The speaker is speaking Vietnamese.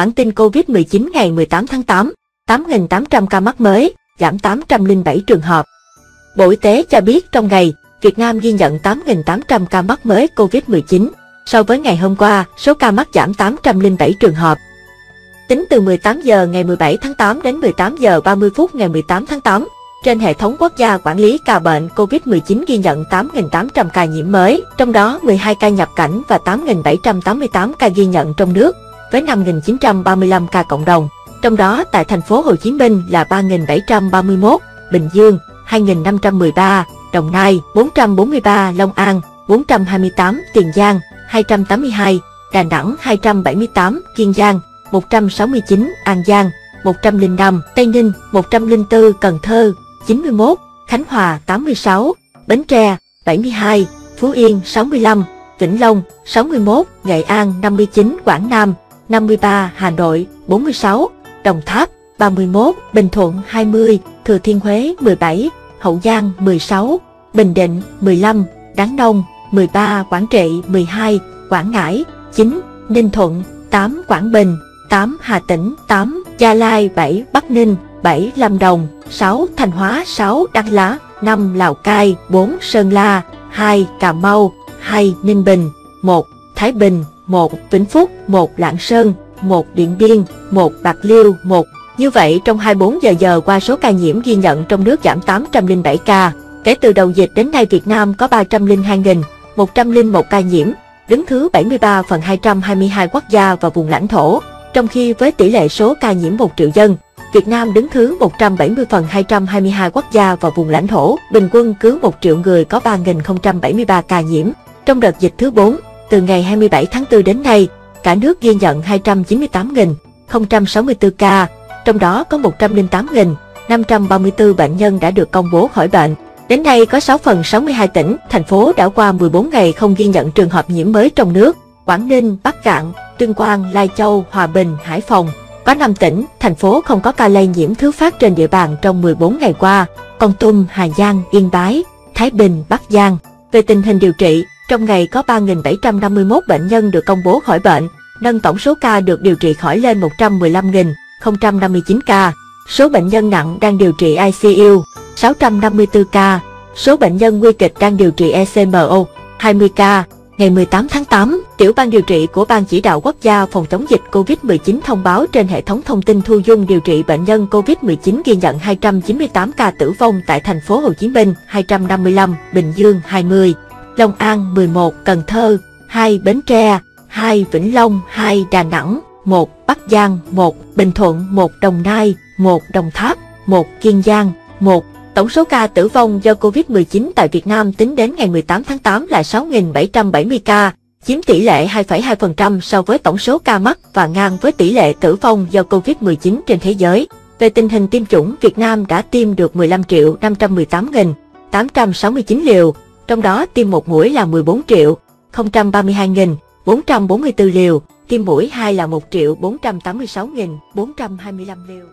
Bản tin COVID-19 ngày 18 tháng 8, 8.800 ca mắc mới, giảm 807 trường hợp. Bộ Y tế cho biết trong ngày, Việt Nam ghi nhận 8.800 ca mắc mới COVID-19. So với ngày hôm qua, số ca mắc giảm 807 trường hợp. Tính từ 18 giờ ngày 17 tháng 8 đến 18 giờ 30 phút ngày 18 tháng 8, trên hệ thống quốc gia quản lý ca bệnh COVID-19 ghi nhận 8.800 ca nhiễm mới, trong đó 12 ca nhập cảnh và 8.788 ca ghi nhận trong nước, với 5.935 ca cộng đồng. Trong đó tại thành phố Hồ Chí Minh là 3.731, Bình Dương 2.513, Đồng Nai 443, Long An 428, Tiền Giang 282, Đà Nẵng 278, Kiên Giang 169, An Giang 105, Tây Ninh 104, Cần Thơ 91, Khánh Hòa 86, Bến Tre 72, Phú Yên 65, Vĩnh Long 61, Nghệ An 59, Quảng Nam 53, Hà Nội 46, Đồng Tháp 31, Bình Thuận 20, Thừa Thiên Huế 17, Hậu Giang 16, Bình Định 15, Đắk Nông 13, Quảng Trị 12, Quảng Ngãi 9, Ninh Thuận 8, Quảng Bình 8, Hà Tĩnh 8, Gia Lai 7, Bắc Ninh 7, Lâm Đồng 6, Thanh Hóa 6, Đắk Lắk 5, Lào Cai 4, Sơn La 2, Cà Mau 2, Ninh Bình 1, Thái Bình 1, Vĩnh Phúc 1, Lạng Sơn 1, Điện Biên 1, Bạc Liêu 1. Như vậy, trong 24 giờ qua số ca nhiễm ghi nhận trong nước giảm 807 ca. Kể từ đầu dịch đến nay, Việt Nam có 302.101 ca nhiễm, đứng thứ 73 phần 222 quốc gia và vùng lãnh thổ. Trong khi với tỷ lệ số ca nhiễm 1 triệu dân, Việt Nam đứng thứ 170 phần 222 quốc gia và vùng lãnh thổ, bình quân cứ 1 triệu người có 3.073 ca nhiễm. Trong đợt dịch thứ 4, từ ngày 27 tháng 4 đến nay, cả nước ghi nhận 298.064 ca, trong đó có 108.534 bệnh nhân đã được công bố khỏi bệnh. Đến nay có 6 phần 62 tỉnh, thành phố đã qua 14 ngày không ghi nhận trường hợp nhiễm mới trong nước. Quảng Ninh, Bắc Kạn, Tuyên Quang, Lai Châu, Hòa Bình, Hải Phòng. Có 5 tỉnh, thành phố không có ca lây nhiễm thứ phát trên địa bàn trong 14 ngày qua: Kon Tum, Hà Giang, Yên Bái, Thái Bình, Bắc Giang. Về tình hình điều trị, trong ngày có 3.751 bệnh nhân được công bố khỏi bệnh, nâng tổng số ca được điều trị khỏi lên 115.059 ca. Số bệnh nhân nặng đang điều trị ICU 654 ca. Số bệnh nhân nguy kịch đang điều trị ECMO 20 ca. Ngày 18 tháng 8, Tiểu ban điều trị của Ban Chỉ đạo Quốc gia phòng chống dịch COVID-19 thông báo trên hệ thống thông tin thu dung điều trị bệnh nhân COVID-19 ghi nhận 298 ca tử vong tại thành phố Hồ Chí Minh 255, Bình Dương 20, Long An 11, Cần Thơ 2, Bến Tre 2, Vĩnh Long 2, Đà Nẵng 1, Bắc Giang 1, Bình Thuận 1, Đồng Nai 1, Đồng Tháp 1, Kiên Giang 1. Tổng số ca tử vong do COVID-19 tại Việt Nam tính đến ngày 18 tháng 8 là 6.770 ca, chiếm tỷ lệ 2,2% so với tổng số ca mắc và ngang với tỷ lệ tử vong do COVID-19 trên thế giới. Về tình hình tiêm chủng, Việt Nam đã tiêm được 15.518.869 liều, trong đó tiêm một mũi là 14.032.444 liều, tiêm mũi 2 là 1.486.425 liều.